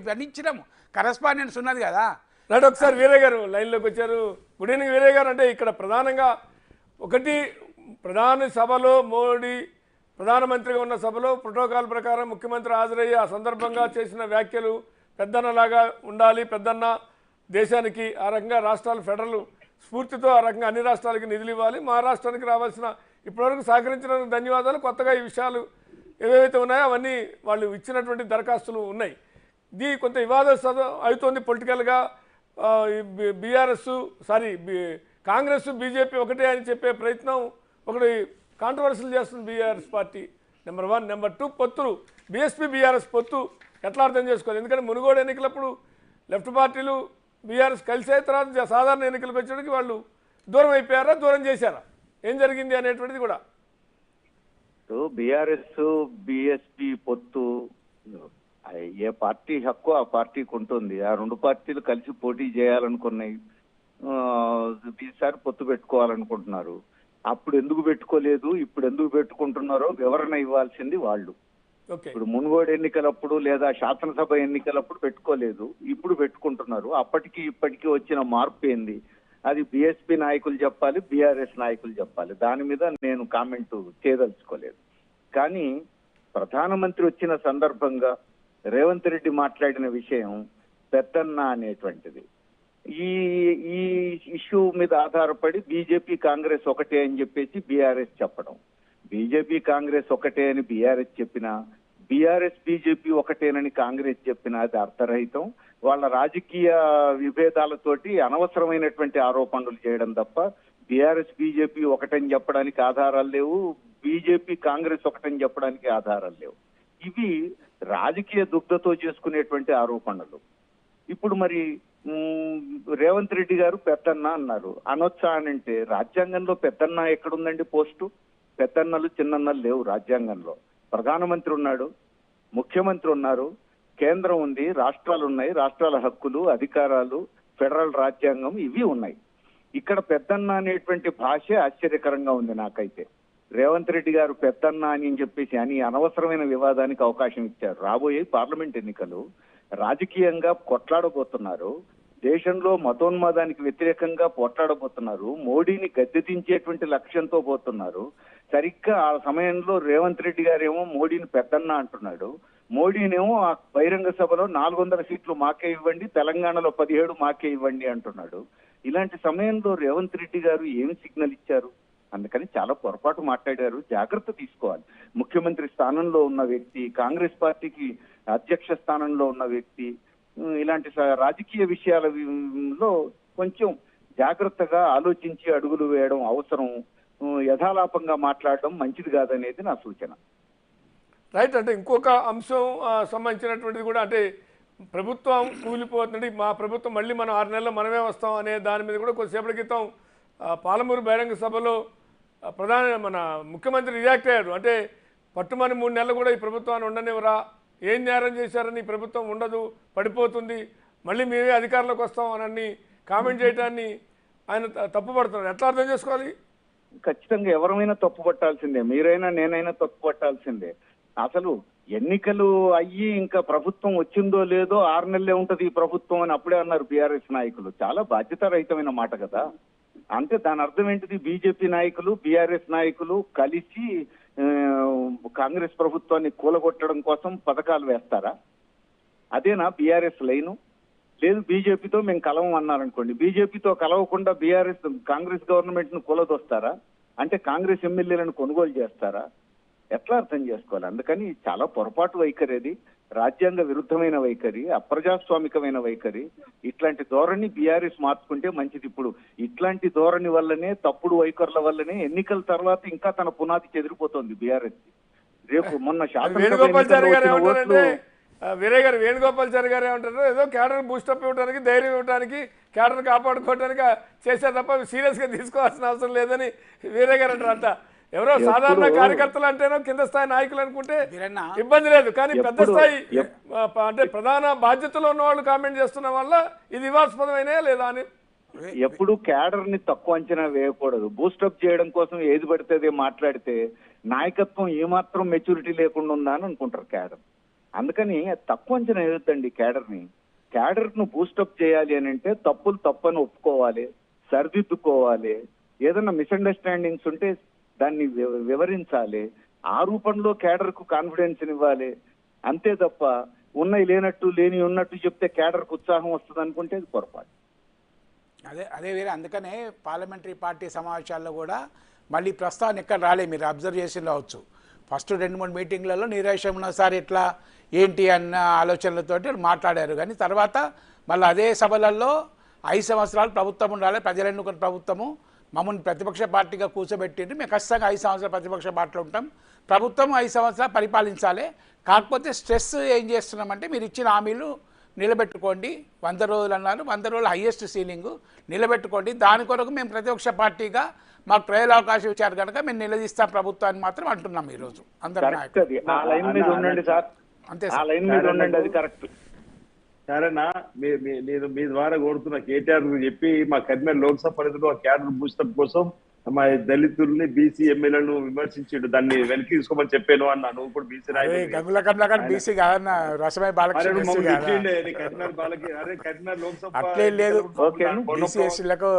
ఇవన్నీ ఇచ్చినాము, కరస్పాండెన్స్ ఉన్నది కదా. రైట్, ఒకసారి వీరయ్య గారు లైన్లోకి వచ్చారు. గుడ్ ఈవినింగ్ వీరయ్య గారు. అంటే ఇక్కడ ప్రధానంగా ఒకటి, ప్రధాని సభలో మోడీ ప్రధానమంత్రిగా ఉన్న సభలో ప్రోటోకాల్ ప్రకారం ముఖ్యమంత్రి హాజరయ్యి ఆ సందర్భంగా చేసిన వ్యాఖ్యలు పెద్దన్నలాగా ఉండాలి, పెద్దన్న దేశానికి ఆ రకంగా రాష్ట్రాలు ఫెడరల్ స్ఫూర్తితో ఆ రకంగా అన్ని రాష్ట్రాలకి నిధులు ఇవ్వాలి, మహారాష్ట్రానికి రావాల్సిన ఇప్పటివరకు సహకరించినందుకు ధన్యవాదాలు, కొత్తగా ఈ విషయాలు ఏవేవైతే ఉన్నాయో అవన్నీ వాళ్ళు ఇచ్చినటువంటి దరఖాస్తులు ఉన్నాయి. ఇది కొంత వివాదాస్పదం అవుతోంది పొలిటికల్గా. బీఆర్ఎస్ కాంగ్రెస్ బీజేపీ ఒకటే అని చెప్పే ప్రయత్నం ఒకటి కాంట్రవర్సీలు చేస్తుంది బీఆర్ఎస్ పార్టీ. నెంబర్ 1. నెంబర్ 2, పొత్తులు బీఎస్పీ బీఆర్ఎస్ పొత్తు ఎట్లా అర్థం చేసుకోవాలి? ఎందుకంటే మునుగోడు ఎన్నికలప్పుడు లెఫ్ట్ పార్టీలు బీఆర్ఎస్ కలిసే, తర్వాత సాధారణ ఎన్నికలకు వచ్చేటికి వాళ్ళు దూరం అయిపోయారా, దూరం చేశారా, ఏం జరిగింది అనేటువంటిది కూడా. బీఆర్ఎస్ బీఎస్పీ పొత్తు ఏ పార్టీ హక్కు ఆ పార్టీకి ఉంటుంది. ఆ రెండు పార్టీలు కలిసి పోటీ చేయాలనుకున్నాయి, ఈసారి పొత్తు పెట్టుకోవాలనుకుంటున్నారు. అప్పుడు ఎందుకు పెట్టుకోలేదు, ఇప్పుడు ఎందుకు పెట్టుకుంటున్నారో వివరణ ఇవ్వాల్సింది వాళ్ళు. ఇప్పుడు మునుగోడు ఎన్నికలప్పుడు లేదా శాసనసభ ఎన్నికలప్పుడు పెట్టుకోలేదు, ఇప్పుడు పెట్టుకుంటున్నారు. అప్పటికి ఇప్పటికీ వచ్చిన మార్పు ఏంది, అది బీఎస్పీ నాయకులు చెప్పాలి, బీఆర్ఎస్ నాయకులు చెప్పాలి. దాని మీద నేను కామెంట్ చేయదలుచుకోలేదు. కానీ ప్రధానమంత్రి వచ్చిన సందర్భంగా రేవంత్ రెడ్డి మాట్లాడిన విషయం పెద్దన్న అనేటువంటిది, ఈ ఇష్యూ మీద ఆధారపడి బీజేపీ కాంగ్రెస్ ఒకటే అని చెప్పేసి బీఆర్ఎస్ చెప్పడం, బీజేపీ కాంగ్రెస్ ఒకటే అని బీఆర్ఎస్ చెప్పినా, బీఆర్ఎస్ బీజేపీ ఒకటేనని కాంగ్రెస్ చెప్పినా అది అర్థరహితం. వాళ్ళ రాజకీయ విభేదాలతోటి అనవసరమైనటువంటి ఆరోపణలు చేయడం తప్ప బీఆర్ఎస్ బీజేపీ ఒకటని చెప్పడానికి ఆధారాలు లేవు, బీజేపీ కాంగ్రెస్ ఒకటని చెప్పడానికి ఆధారాలు లేవు. ఇవి రాజకీయ దుగ్ధతో చేసుకునేటువంటి ఆరోపణలు. ఇప్పుడు మరి రేవంత్ రెడ్డి గారు పెద్దన్న అన్నారు, అనొచ్చా అని అంటే రాజ్యాంగంలో పెద్దన్న ఎక్కడుందండి పోస్టు? పెద్దన్నలు చిన్నన్నలు లేవు రాజ్యాంగంలో. ప్రధానమంత్రి ఉన్నాడు, ముఖ్యమంత్రి ఉన్నారు, కేంద్రం ఉంది, రాష్ట్రాలు ఉన్నాయి, రాష్ట్రాల హక్కులు అధికారాలు, ఫెడరల్ రాజ్యాంగం ఇవి ఉన్నాయి. ఇక్కడ పెద్దన్న అనేటువంటి భాషే ఆశ్చర్యకరంగా ఉంది నాకైతే. రేవంత్ రెడ్డి గారు పెద్దన్న అని చెప్పేసి అని అనవసరమైన వివాదానికి అవకాశం ఇచ్చారు. రాబోయే పార్లమెంట్ ఎన్నికలు రాజకీయంగా కొట్లాడబోతున్నారు, దేశంలో మతోన్మాదానికి వ్యతిరేకంగా పోట్లాడబోతున్నారు, మోడీని గద్దెదించేటువంటి లక్ష్యంతో పోతున్నారు. సరిగ్గా ఆ సమయంలో రేవంత్ రెడ్డి గారేమో మోడీని పెద్దన్న అంటున్నాడు, మోడీనేమో ఆ బహిరంగ సభలో 400 సీట్లు మాకే ఇవ్వండి, తెలంగాణలో 17 మాకే ఇవ్వండి అంటున్నాడు. ఇలాంటి సమయంలో రేవంత్ రెడ్డి గారు ఏం సిగ్నల్ ఇచ్చారు? అందుకని చాలా పొరపాటు మాట్లాడారు, జాగ్రత్త తీసుకోవాలి. ముఖ్యమంత్రి స్థానంలో ఉన్న వ్యక్తి, కాంగ్రెస్ పార్టీకి అధ్యక్ష స్థానంలో ఉన్న వ్యక్తి, ఇలాంటి రాజకీయ విషయాలలో కొంచెం జాగ్రత్తగా ఆలోచించి అడుగులు వేయడం అవసరం. యథాలాపంగా మాట్లాడడం మంచిది కాదనేది నా సూచన. రైట్. అంటే ఇంకొక అంశం సంబంధించినటువంటిది కూడా, అంటే ప్రభుత్వం కూలిపోతుంది, మా ప్రభుత్వం మళ్ళీ మనం 6 నెలల్లో మనమే వస్తాం అనే దాని మీద కూడా కొద్దిసేపటి క్రితం పాలమూరు బహిరంగ సభలో మన ముఖ్యమంత్రి రియాక్ట్ అయ్యారు. అంటే పట్టుమని 3 నెలలు కూడా ఈ ప్రభుత్వాన్ని ఉండనివ్వరా, ఏం నేరం చేశారని ఈ ప్రభుత్వం ఉండదు, పడిపోతుంది, మళ్ళీ మేమే అధికారంలోకి వస్తాం అని కామెంట్ చేయడాన్ని ఆయన తప్పుపడుతున్నారు. ఎట్లా అర్థం చేసుకోవాలి? ఖచ్చితంగా ఎవరైనా తప్పు పట్టాల్సిందే, మీరైనా నేనైనా తప్పు పట్టాల్సిందే. అసలు ఎన్నికలు అయ్యి ఇంకా ప్రభుత్వం వచ్చిందో లేదో 6 నెలలే ఉంటది ఈ ప్రభుత్వం అని అప్పుడే అన్నారు బీఆర్ఎస్ నాయకులు. చాలా బాధ్యతారహితమైన మాట కదా. అంటే దాని అర్థం ఏంటిది? బీజేపీ నాయకులు బీఆర్ఎస్ నాయకులు కలిసి కాంగ్రెస్ ప్రభుత్వాన్ని కూలగొట్టడం కోసం పథకాలు వేస్తారా? అదేనా బీఆర్ఎస్ లైను? లేదు బీజేపీతో మేము కలవం అన్నారనుకోండి, బీజేపీతో కలవకుండా బీఆర్ఎస్ కాంగ్రెస్ గవర్నమెంట్ ను కూలదొస్తారా? అంటే కాంగ్రెస్ ఎమ్మెల్యేలను కొనుగోలు చేస్తారా? ఎట్లా అర్థం చేసుకోవాలి? అందుకని చాలా పొరపాటు వైఖరి, అది రాజ్యాంగ విరుద్ధమైన వైఖరి, అప్రజాస్వామికమైన వైఖరి. ఇట్లాంటి ధోరణి బీఆర్ఎస్ మార్చుకుంటే మంచిది. ఇప్పుడు ఇట్లాంటి ధోరణి వల్లనే, తప్పుడు వైఖరుల వల్లనే ఎన్నికల తర్వాత ఇంకా తన పునాది చెదిరిపోతుంది బీఆర్ఎస్. రేపు మొన్న వీరయ్య గారు, వేణుగోపాల్చారి గారు ఏమంటారు, ఏదో క్యాడర్ బూస్టప్ ఇవ్వడానికి, ధైర్యం ఇవ్వడానికి, క్యాడర్ కాపాడుకోవడానికి చేసే తప్ప సీరియస్ గా తీసుకోవాల్సిన అవసరం లేదని వీరయ్య గారు అంటారు. అంట ఎవరో సాధారణ కార్యకర్తలు అంటేనో కింద స్థాయి నాయకులు అనుకుంటే ఇబ్బంది లేదు, కానీ పెద్ద స్థాయి అంటే ప్రధాన బాధ్యతలో ఉన్న వాళ్ళు కామెంట్ చేస్తున్న వల్ల ఇది వివాదాస్పదమైనా లేదా అని. ఎప్పుడు క్యాడర్ ని తక్కువ అంచనా వేయకూడదు. బూస్టప్ చేయడం కోసం ఏది పడితే మాట్లాడితే నాయకత్వం ఏమాత్రం మెచ్యూరిటీ లేకుండా ఉందా అని అనుకుంటారు క్యాడర్. అందుకని తక్కువ అంచనా వేయొద్దండి కేడర్ని. క్యాడర్ను బూస్టప్ చేయాలి అని అంటే తప్పులు తప్పని ఒప్పుకోవాలి, సరిదిద్దుకోవాలి. ఏదైనా మిస్అండర్స్టాండింగ్స్ ఉంటే దాన్ని వివరించాలి. ఆ రూపంలో క్యాడర్కు కాన్ఫిడెన్స్ ఇవ్వాలి. అంతే తప్ప ఉన్నాయి లేనట్టు లేని ఉన్నట్టు చెప్తే క్యాడర్కు ఉత్సాహం వస్తుంది అనుకుంటే అది పొరపాటు. అదే వేరే. అందుకనే పార్లమెంటరీ పార్టీ సమావేశాల్లో కూడా మళ్ళీ ప్రస్తావన ఎక్కడ రాలే, మీరు అబ్జర్వ్ చేసి రావచ్చు. ఫస్ట్ 2-3 మీటింగ్లలో నీరాశం ఉన్నసారి ఎట్లా ఏంటి అన్న ఆలోచనలతోటి మాట్లాడారు. కానీ తర్వాత మళ్ళీ అదే సభలలో 5 సంవత్సరాలు ప్రభుత్వం ఉండాలి, ప్రజలు ఎన్నుకున్న ప్రభుత్వము, మమ్మల్ని ప్రతిపక్ష పార్టీగా కూర్చోబెట్టింది, మేము ఖచ్చితంగా 5 సంవత్సరాలు ప్రతిపక్ష పార్టీలో ఉంటాం, ప్రభుత్వం 5 సంవత్సరాలు పరిపాలించాలి. కాకపోతే స్ట్రెస్ ఏం చేస్తున్నామంటే మీరు ఇచ్చిన హామీలు నిలబెట్టుకోండి. 100 రోజులు అన్నారు, 100 రోజులు హైయెస్ట్ సీలింగ్ నిలబెట్టుకోండి. దాని కొరకు మేము ప్రతిపక్ష పార్టీగా మాకు ట్రయల్ అవకాశం ఇచ్చారు కనుక మేము నిలదీస్తాం ప్రభుత్వాన్ని మాత్రం అంటున్నాం ఈరోజు అందరూ నాయకులు. ఆ లైన్ మీద ఉండండి సార్, అంతే ఆ లైన్ మీద ఉండండి, అది కరెక్ట్. సరేనా, నేను మీ ద్వారా కోరుతున్న కేటీఆర్ చెప్పి మా కరీంనగర్ లోక్సభ పరిధిలో క్యాడర్ బూస్టప్ కోసం మా దళితుల్ని బీసీ ఎమ్మెల్యేలను విమర్శించాడు, దాన్ని వెనక్కి తీసుకోమని చెప్పాను అన్న. నువ్వు కూడా బీసీ గంగుల కమలాకర్ బీసీ కాదన్న, రసమై బాలకృష్ణ కరీంనగర్ లోక్సభ అట్లే లేదు. బీసీ ఎస్సీలకు